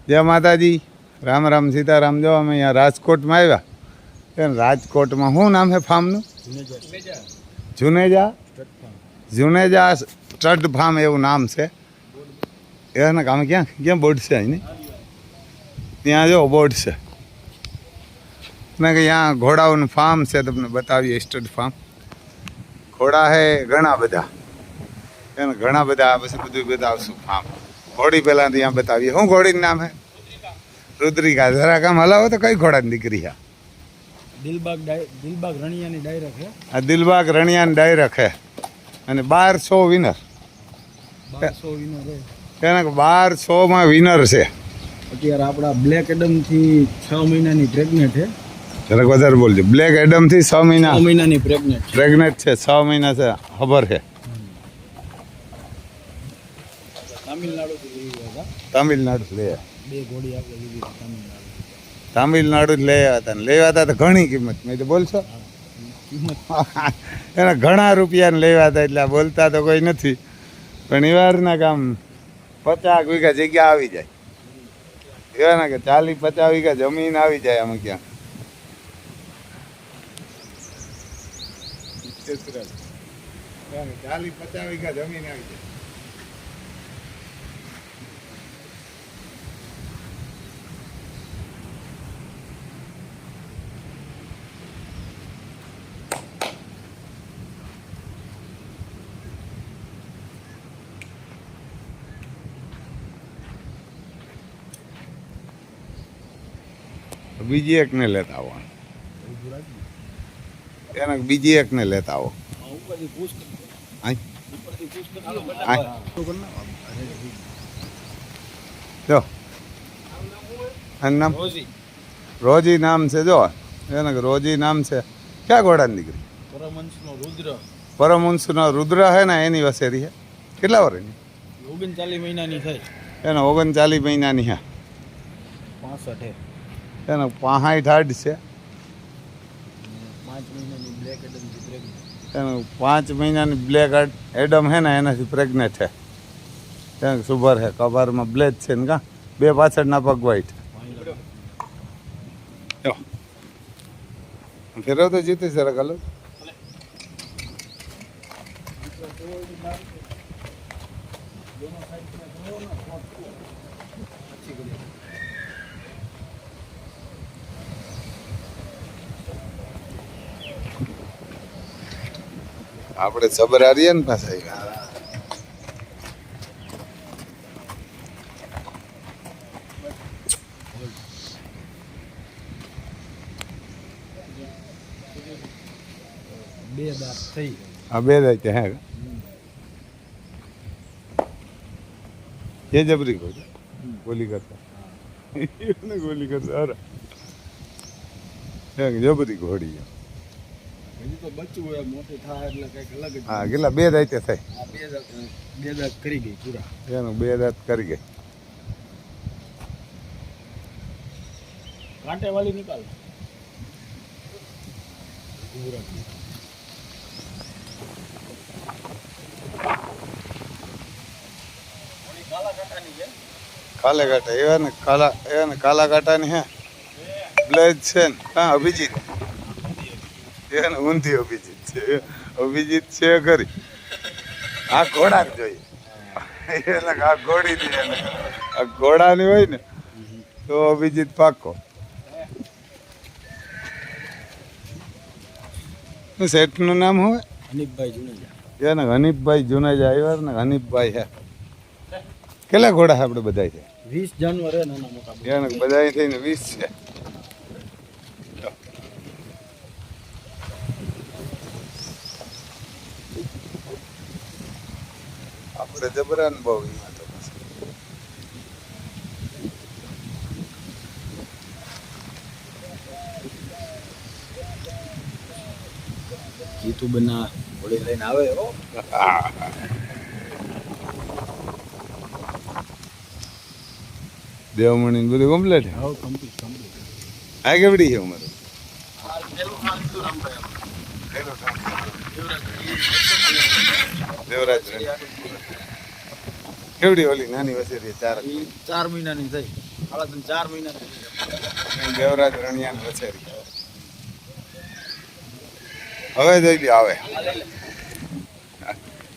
જય માતાજી, રામ રામ સીતારામ. જો અમે અહીંયા રાજકોટમાં આવ્યા. રાજકોટમાં શું નામ છે ફાર્મનું? જુનેજા સ્ટડ ફાર્મ એવું નામ છે. એના કામ ક્યાં ક્યાં બોર્ડ છે અહીં? ત્યાં જો બોર્ડ છે ને કે અહીંયા ઘોડાઓનું ફાર્મ છે. તમને બતાવીએ સ્ટડ ફાર્મ. ઘોડા છે ઘણા બધા, એને ઘણા બધા. પછી બધું બતાવશું ફાર્મ. ઘોડી પહેલાં ત્યાં બતાવીએ. શું ઘોડીનું નામ છે? રુદ્રિકા. જરાક આમ હલાવો તો કઈ ઘોડાની દીકરી છે? દિલબાગ રણિયાની ડાયરેક્ટ છે. આ દિલબાગ રણિયાની ડાયરેક્ટ છે અને 1200 વિનર. 1200 વિનર છે. એને 1200માં વિનર છે. અત્યારે આપણા બ્લેક એડમ થી 6 મહિનાની પ્રેગ્નેન્ટ છે. જરાક વધારે બોલજો. બ્લેક એડમ થી 6 મહિનાની પ્રેગ્નેન્ટ છે. 6 મહિના છે, ખબર છે. તમિલનાડુ લે બે ઘોડી આપણે લીધી તમિલનાડુ જ લેવા હતા ને લેવા હતા તો ઘણી કિંમત. મેં તો બોલશો એના ઘણા રૂપિયાને લેવા હતા એટલે બોલતા તો કોઈ નથી. પણ એવારના કામ 50 વીઘા જગ્યા આવી જાય. એવા ના કે 40-50 વીઘા જમીન આવી જાય આમાં ક્યાં. 40-50 વીઘા જમીન આવી જાય. બીજી એકને લેતા આવો. એને બીજી એકને લેતા આવો. જો નામ રોજી નામ છે. જો એને રોજી નામ છે. ક્યાં ઘોડાની દીકરી? પરમહંસનો રુદ્ર છે ને એની વસેરી છે. કેટલા વર્ષની? 39 મહિનાની થઈ. એને 39 મહિનાની છે. 65 એનો 65 છે. 5 મહિનાની બ્લેક એડમ થી પ્રેગ્નેન્ટ. એનું 5 મહિનાની બ્લેક એડમ છે ને એનાથી પ્રેગ્નેન્ટ છે. એને સુભર છે. કભારમાં બ્લેક છે ને કાં બે પાછળના પગ વાઈટ. ફેરવ તો જીતે સર કલો. આપણે સબર હારીએ ને પાછા. બે દાંત થઈ. હા, બે દાંત હે. એ જબરી ગોલી કરતા ગોલી કરતા. અરે જબરી ઘોડી. હજી તો બચ્ચું હોય, મોટું થાય એટલે કંઈક અલગ જ. હા, કેટલા? બે દાંત થાય. બે દાંત કરી ગઈ પૂરા. એનું બે દાંત કરી ગઈ. કાંટે વાળી નિકાલ. કાલે કાંટા એવા ને કાલા કાંટાની હે. બ્લેજ છે ને. હા, અભિજીત. એને ઊંધી અભિજીત છે. અભિજીત છે ખરી. આ ઘોડા જોઈએ. એને આ ઘોડી ની આ ઘોડાની હોય ને તો અભિજીત પાકો. શેઠનું નામ હોય હનીફભાઈ જુનેજા. એને હનીફભાઈ જુનેજા આવ્યા ને. હનીફભાઈ હે. કેટલા ઘોડા છે આપણે બધા? છે 20 જાનવર હે નાના મોટા. એને બધા થઈને 20 છે. આપણે જબરાન બહુ એમાં તો જીતુ બના હોળી લઈને આવે હો. દેવમણી બધું કમ્પ્લીટ. હા, કમ્પ્લીટ. આ કેવડી છે ઉંમર? દેવરાજ કેવડી ઓલી નાની વસેરી? 4 મહિનાની થઈ. 4 મહિના થઈ ગયા. દેવરાજ રણિયાન વછેરી હવે જોઈ લ્યો આવે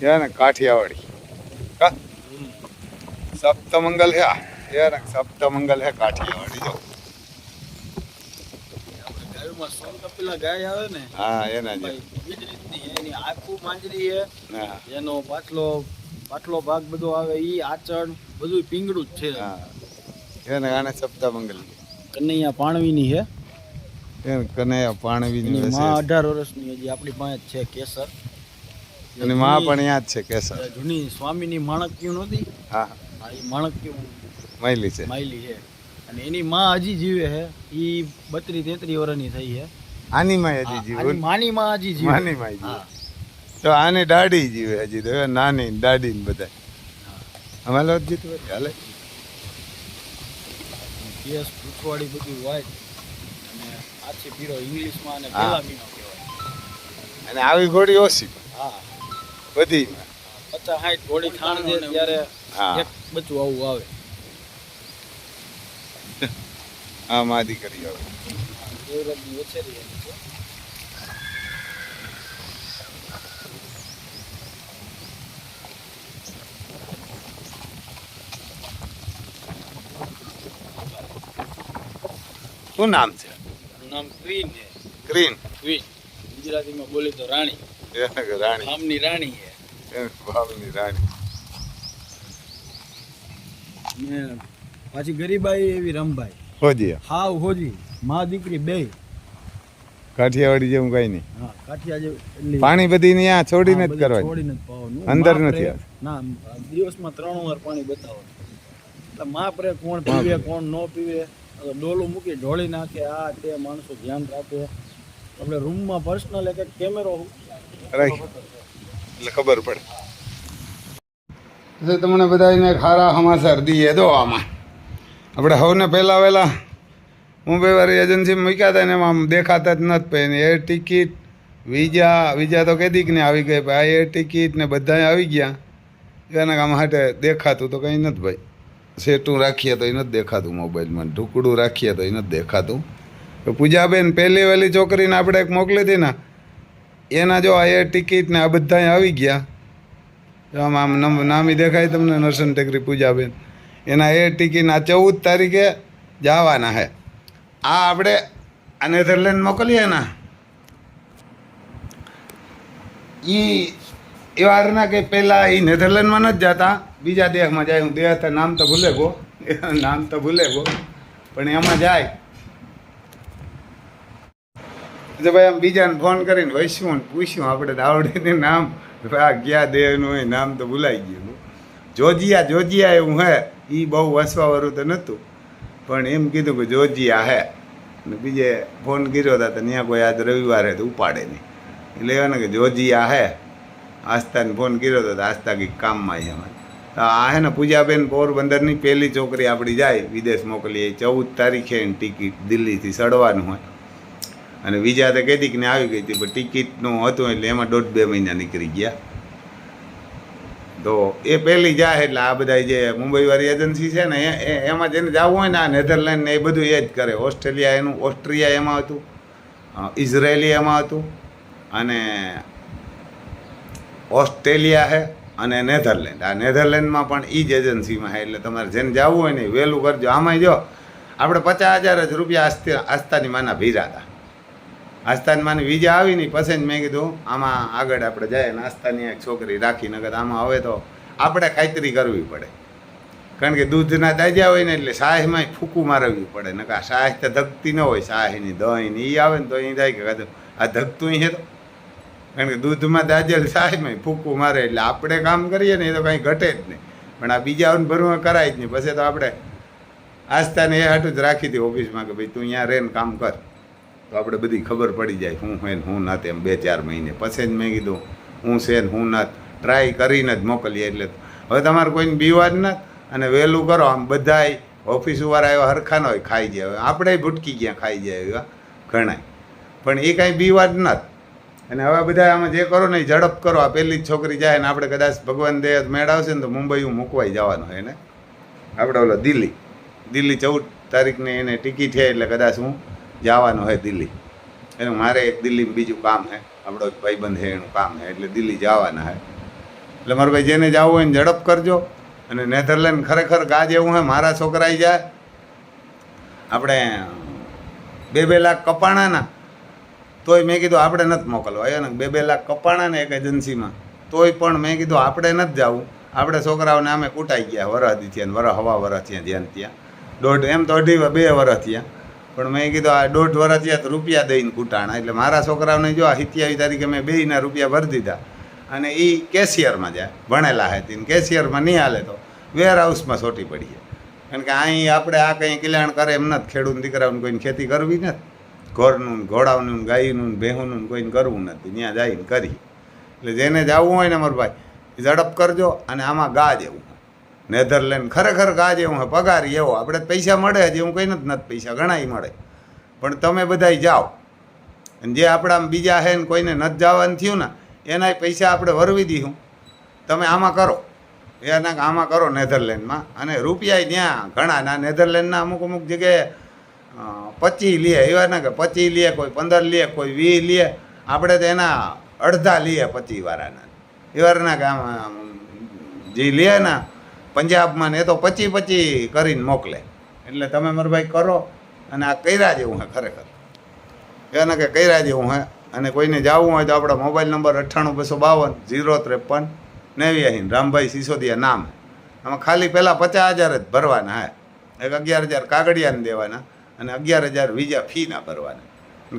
યાર ને કાઠિયાવાડી કા સપ્તમંગલ હે યાર સપ્તમંગલ હે કાઠિયાવાડી જો ગાયમાં પેલા ગાય આવે ને હા એના જે એ જ રીતની એની આખું માંજરી છે, હા એનો પાછલો ભાગ બધો આવે, ઈ આચળ બધું પીંગળું જ છે. હા એને આને સપ્તમંગલ કનૈયા પાણવીની છે. એને કનૈયા પાણવીની એની વસે માં 18 વર્ષની હજી આપણી પાસે જ છે કેસર. અને માં પણ યાદ છે કેસર જૂની સ્વામીની માણક્યું નહોતી, હા હા એ માણક્યું મૈલી છે માયલી છે. અને એની માં હજી જીવે છે, ઈ 32-33 વર્ષની થઈ છે. આની માં હજી આની જીવન માની માં હજી જીવે. માની માં હા. જીવે તો આની દાઢી જીવે હજી તો એ નાની ને દાઢી ને બધા અમારે જીતું હાલે કેસ પૂછવાડી બધું વાય અને આછી પીરો ઇંગ્લિશમાં અને હા. પેલા મીનો કહેવાય. અને આવી ઘોડી ઓછી હા, બધી 50-60 ઘોડી થાણ દે ત્યારે હા એક બચ્ચું આવું આવે. હા માં દીકરી આવે દેવરાજની વછેરી એની છે. શું નામ છે એનું નામ ક્વીન છે. ક્રીન ક્વીન ગુજરાતીમાં બોલી તો રાણી, એને કે રાણી ગામની રાણી છે. એને ભાવની રાણી ને પાછી ગરીબાઈ એવી રમભાઈ, હોજી હાવ હોજી માં દીકરી બે. કાઠિયાવાડી જેવું કઈ નહીં હા, કાઠિયા જેવી એટલી પાણી બધી ત્યાં છોડીને જ બધું કરવાની છોડીને જ પાવાનું. અંદર માં નથી પ્રે- ના, દિવસમાં 3 વાર પાણી બતાવવાનું. એટલે માં પ્રે કોણ પીવે કોણ ન પીવે, હવે ડોલું મૂકી ઢોળી નાખે, આ તે માણસો ધ્યાન રાખે. આપણે રૂમમાં પર્સનલ એક કેમેરો રાખ એટલે ખબર પડે એટલે તમને બધાને ખારા સમાચાર દઈએ દો આમાં આપણે હવને પહેલાં વહેલા મુંબઈવાળી એજન્સી મૂક્યા હતા ને એમાં આમ દેખાતા જ નથી પછી એર ટિકિટ વિઝા તો કહેતી કે ને આવી ગઈ ભાઈ એર ટિકિટ ને બધા આવી ગયા એના કામ માટે દેખાતું તો કંઈ નથી ભાઈ સેટું રાખીએ તો એ નથી દેખાતું મોબાઈલમાં ઢુકડું રાખીએ તો એ નથી દેખાતું તો પૂજાબેન પહેલી વહેલી છોકરીને આપણે એક મોકલી હતી ને એના જો આ એર ટિકિટ ને આ બધા આવી ગયા આમ આમ નામી દેખાય તમને નરસન ટેકરી પૂજાબેન એના એર ટિકિટ આ 14 તારીખે જવાના હે આ આપણે આ નેધરલેન્ડ મોકલીએ ને એ વારના કે પહેલાં એ નેધરલેન્ડમાં નથી જતા બીજા દેશમાં જાય હું દેહ નામ તો ભૂલે ગો નામ તો ભૂલે ગો પણ એમાં જાય તો ભાઈ આમ બીજાને ફોન કરીને વૈશ્યું પૂછ્યું આપણે તો આવડે ને નામ આ ગયા દેહનું હોય નામ તો ભૂલાઈ ગયું જોજિયા એવું હે એ બહુ વસવાવાળું તો નહોતું પણ એમ કીધું કે જોજિયા હે અને બીજે ફોન કર્યો હતા તો ત્યાં કોઈ આજ રવિવારે તો ઉપાડે નહીં એટલે એવાને કે જોજિયા હે આસ્થાને ફોન કર્યો હતો તો આસ્થા કંઈક કામમાં એમાં તો આ હે ને પૂજાબેન પોરબંદરની પહેલી છોકરી આપણી જાય વિદેશ મોકલીએ 14 તારીખે એની ટિકિટ દિલ્હીથી ચડવાનું હોય અને વિઝા તો કહેતી કે ને આવી ગઈ હતી પણ ટિકિટનું હતું એટલે એમાં 1.5-2 મહિના નીકળી ગયા તો એ પહેલી જાય એટલે આ બધા જે મુંબઈવાળી એજન્સી છે ને એમાં જેને જવું હોય ને આ નેધરલેન્ડ ને એ બધું એ જ કરે ઓસ્ટ્રિયા એમાં હતું ઇઝરાયેલી એમાં હતું અને ઓસ્ટ્રેલિયા છે અને નેધરલેન્ડ આ નેધરલેન્ડમાં પણ એ જ એજન્સીમાં છે એટલે તમારે જેને જવું હોય ને એ વહેલું કરજો આમાંય જો આપણે 50,000 જ રૂપિયા આસ્થાની માના ભીરા હતા આસ્થાની માની વિઝા આવી નહીં પછી જ મેં કીધું આમાં આગળ આપણે જાય ને આસ્થાની એક છોકરી રાખી નકર આમાં હવે તો આપણે ખાતરી કરવી પડે કારણ કે દૂધના દાજા હોય ને એટલે શાહીમાં ફૂકું મારવી પડે નકા શાહ તો ધગતી ન હોય શાહીની દહીં ને એ આવે ને તો અહીં થાય કે કદાચ આ ધગતું છે તો કારણ કે દૂધમાં દાજેલ શાહીમાં ફૂકું મારે એટલે આપણે કામ કરીએ ને એ તો કંઈ ઘટે જ નહીં પણ આ બીજાઓને ભરવા કરાય જ નહીં પછી તો આપણે આસ્થાને એ હાટું જ રાખી હતી ઓફિસમાં કે ભાઈ તું અહીંયા રહીને કામ કર તો આપણે બધી ખબર પડી જાય હું હોય ને હું નથી એમ 2-4 મહિને પછી જ મેં કીધું હું છે ને હું નથી ટ્રાય કરીને જ મોકલીએ એટલે હવે તમારે કોઈને બીવા જ નથી અને વહેલું કરો આમ બધાય ઓફિસવાળા એવા હરખા ન હોય ખાઈ જાય હવે આપણે ભૂટકી ગયા ખાઈ જાય એવા ઘણાય પણ એ કાંઈ બીવા જ નથી અને હવે બધા આમાં જે કરો ને એ ઝડપ કરો આ પહેલી જ છોકરી જાય ને આપણે કદાચ ભગવાન દે મેળ આવશે ને તો મુંબઈ હું મૂકવાઈ જવાનું હોય ને આપણે ઓલો દિલ્હી દિલ્હી 14 તારીખની એને ટિકિટ છે, એટલે કદાચ હું જવાનો છે દિલ્હી. એટલે મારે એક દિલ્હીમાં બીજું કામ છે, આપણો એક ભાઈબંધ છે એનું કામ છે, એટલે દિલ્હી જવાના છે. એટલે મારા ભાઈ જેને જવું હોય ને ઝડપ કરજો. અને નેધરલેન્ડ ખરેખર ગાજ એવું છે, મારા છોકરાઈ જાય આપણે 2-2 લાખ કપાણાના, તોય મેં કીધું આપણે નથી મોકલવા. એને 2-2 લાખ કપાણાને એક એજન્સીમાં, તોય પણ મેં કીધું આપણે નથી જવું. આપણે છોકરાઓને અમે કૂટાઈ ગયા વરહદી થયા, હવા વરસ થયા જ્યાં ત્યાં, દોઢ એમ તો 2.5 વર્ષ થયા, પણ મેં કીધું આ 1.5 વર્ષ થયા તો રૂપિયા દઈને કૂટાણા. એટલે મારા છોકરાઓને જો 27 તારીખે મેં 2ના રૂપિયા ભરી દીધા. અને એ કેશિયરમાં જાય, ભણેલા હતી, કેશિયરમાં નહીં હાલે તો વેર હાઉસમાં છોટી પડીએ. કારણ કે અહીં આપણે આ કંઈ કલ્યાણ કરે એમ નથી. ખેડૂત દીકરાઓને કોઈને ખેતી કરવી નથી, ઘોરનું ઘોડાઓનું ગાયનું ભેહુંનું કોઈને કરવું નથી, ત્યાં જઈને કરી. એટલે જેને જવું હોય ને અમારા ભાઈ ઝડપ કરજો. અને આમાં ગાજ એવું નેધરલેન્ડ ખરેખર ગાજ એવું છે, પગાર એવો. આપણે પૈસા મળે હજી હું કંઈ નથી પૈસા ઘણાય મળે, પણ તમે બધાય જાઓ. અને જે આપણા બીજા છે ને કોઈને નથી જવાનું થયું ને એનાય પૈસા આપણે વરવી દઈશું. તમે આમાં કરો, એના આમાં કરો નેધરલેન્ડમાં. અને રૂપિયા ત્યાં ઘણા ના નેધરલેન્ડના અમુક જગ્યાએ 25 લે, એવા ના કે 25 લે, કોઈ 15 લે, કોઈ 20 લે. આપણે તો એના અડધા લઈએ 25 વાળાના. એવાના કે આમ જે લે ને પંજાબમાં ને એ તો 25 કરીને મોકલે. એટલે તમે મારા ભાઈ કરો. અને આ કર્યા જેવું હે ખરેખર, એના કે કર્યા જેવું હે. અને કોઈને જવું હોય તો આપણા મોબાઈલ નંબર 98-252-03-89, રામભાઈ સિસોદિયા નામ. આમાં ખાલી પહેલાં 50,000 જ ભરવાના હે. એક 11,000 કાગળિયાને દેવાના અને 11,000 વિઝા ફીના ભરવાના.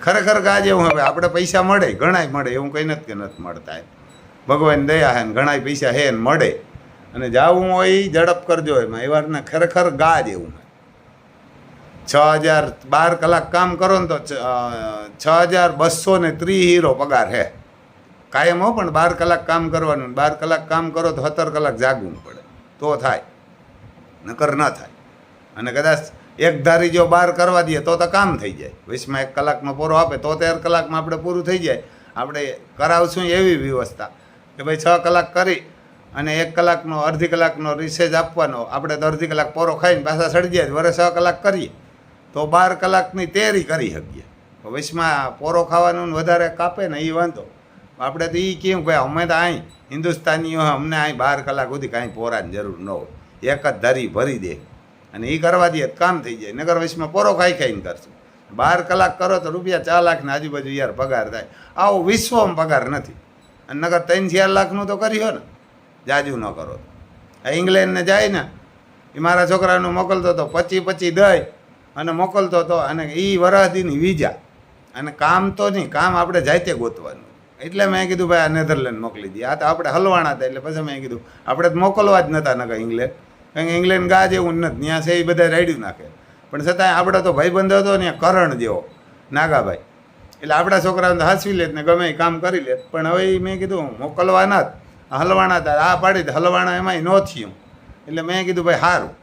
ખરેખર ગાજ એવું હવે આપણે પૈસા મળે, ઘણાય મળે, એવું કંઈ નથી કે નથી મળતા. ભગવાન દયા હે ને ઘણાય પૈસા હે ને મળે. અને જવું હોય એ ઝડપ કરજો. એમાં એ વારના ખરેખર ગાજ એવું હે. 6,000 12 કલાક કામ કરો ને તો 6,230 હીરો પગાર હે કાયમ હો. પણ 12 કલાક કામ કરવાનું, 12 કલાક કામ કરો તો 17 કલાક જાગવું પડે તો થાય, નકર ન થાય. અને કદાચ એક ધારી જો 12 કરવા દઈએ તો કામ થઈ જાય. 20માં 1 કલાકનો પોરો આપે તો 13 કલાકમાં આપણે પૂરું થઈ જાય. આપણે કરાવશું એવી વ્યવસ્થા કે ભાઈ 6 કલાક કરી અને 1 કલાકનો અડધી કલાકનો રિસેજ આપવાનો. આપણે તો અડધી કલાક પોરો ખાઈને પાછા સડી જાય, વરે 6 કલાક કરીએ તો 12 કલાકની તૈયારી કરી શકીએ. વચમાં પોરો ખાવાનું વધારે કાપે ને એ વાંધો. આપણે તો એ કેવું ભાઈ અમે તો અહીં હિન્દુસ્તાનીઓ અમને અહીં 12 કલાક સુધી કાંઈ પોરાની જરૂર ન હોય, એક જ ધરી ભરી દે અને એ કરવા દે કામ થઈ જાય. નગર વચમાં પોરો ખાઈને કરશું. 12 કલાક કરો તો રૂપિયા 4 લાખની આજુબાજુ યાર પગાર થાય. આવો વિશ્વમાં પગાર નથી. અને નગર 3-4 લાખનું તો કર્યો ને, જાજુ ન કરો તો. ઇંગ્લેન્ડને જાય ને એ મારા છોકરાનું મોકલતો હતો 25 દઈ અને મોકલતો હતો. અને એ વરાદીની વિઝા અને કામ તો નહીં, કામ આપણે જાતે ગોતવાનું. એટલે મેં કીધું ભાઈ આ નેધરલેન્ડ મોકલી દઈએ. આ તો આપણે હલવાણા હતા એટલે પછી મેં કીધું આપણે તો મોકલવા જ નહોતા નકા ઇંગ્લેન્ડ. કારણ કે ઇંગ્લેન્ડ ગાજ એવું નથી, ત્યાં છે એ બધા રાડ્યું નાખે. પણ છતાંય આપણે તો ભાઈબંધ હતો ને કરણ જેવો નાગાભાઈ, એટલે આપણા છોકરાઓને હાંસવી લેત ને ગમે એ કામ કરી લેત. પણ હવે મેં કીધું મોકલવાના જ, હલવાણા હતા. આ પાડી હલવાણા એમાંય ન થયું. એટલે મેં કીધું ભાઈ સારું,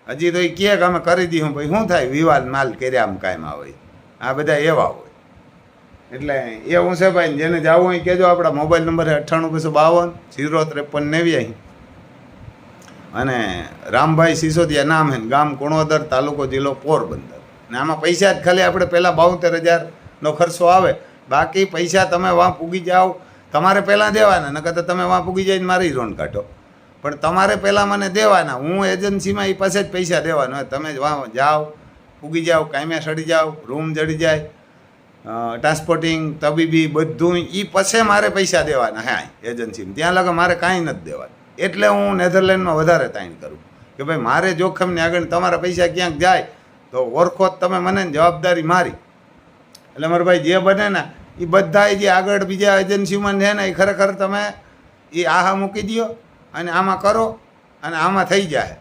હજી તો એ કહે કે અમે કરી દઈશું. ભાઈ શું થાય, વિવાદ માલ કર્યા આમ કાયમ આવે. આ બધા એવા હોય. એટલે એવું છે ભાઈ, જેને જવું હોય કહેજો. આપણા મોબાઈલ નંબર છે 98-252-03-89 અને રામભાઈ સિસોદિયા નામ છે, ગામ કુણોદર, તાલુકો જિલ્લો પોરબંદર. ને આમાં પૈસા જ ખાલી આપણે પહેલાં 72,000નો ખર્ચો આવે. બાકી પૈસા તમે વાં પૂગી જાઓ, તમારે પહેલાં દેવાના. નકર તો તમે વાં પૂગી જઈને મારી રોન કાઢો. પણ તમારે પહેલાં મને દેવાના. હું એજન્સીમાં એ પાસે જ પૈસા દેવાના હોય. તમે વાં જાઓ, પૂગી જાઓ, કાયમ્યા સડી જાઓ, રૂમ જડી જાય, ટ્રાન્સપોર્ટિંગ, તબીબી બધું એ પછી મારે પૈસા દેવાના હે એજન્સીમાં. ત્યાં લગા મારે કાંઈ નથી દેવાનું. એટલે હું નેધરલેન્ડમાં વધારે તાણ કરું કે ભાઈ મારે જોખમને આગળ તમારા પૈસા ક્યાંક જાય તો ઓળખો તમે મને જવાબદારી મારી. એટલે મારા ભાઈ જે બને ને એ બધા જે આગળ બીજા એજન્સીમાં છે ને એ ખરેખર તમે એ આહા મૂકી દો અને આમાં કરો અને આમાં થઈ જાય.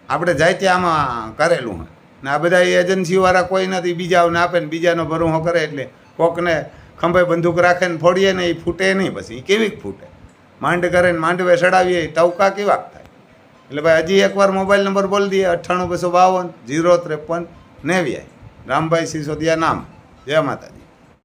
આપણે જાય ત્યાં આમાં કરેલું હોય ને આ બધા એજન્સીવાળા કોઈ નથી, બીજાઓને આપે ને બીજાનો ભરોસો કરે. એટલે કોકને ખંભે બંદૂક રાખે ને ફોડીએ ને એ ફૂટે નહીં. પછી એ કેવી ફૂટે, માંડ કરે ને માંડવે ચડાવીએ ટવકા કેવાક થાય. એટલે ભાઈ હજી એકવાર મોબાઈલ નંબર બોલી દઈએ 98-252-03-89, રામભાઈ સિસોદિયા નામ. જય માતાજી.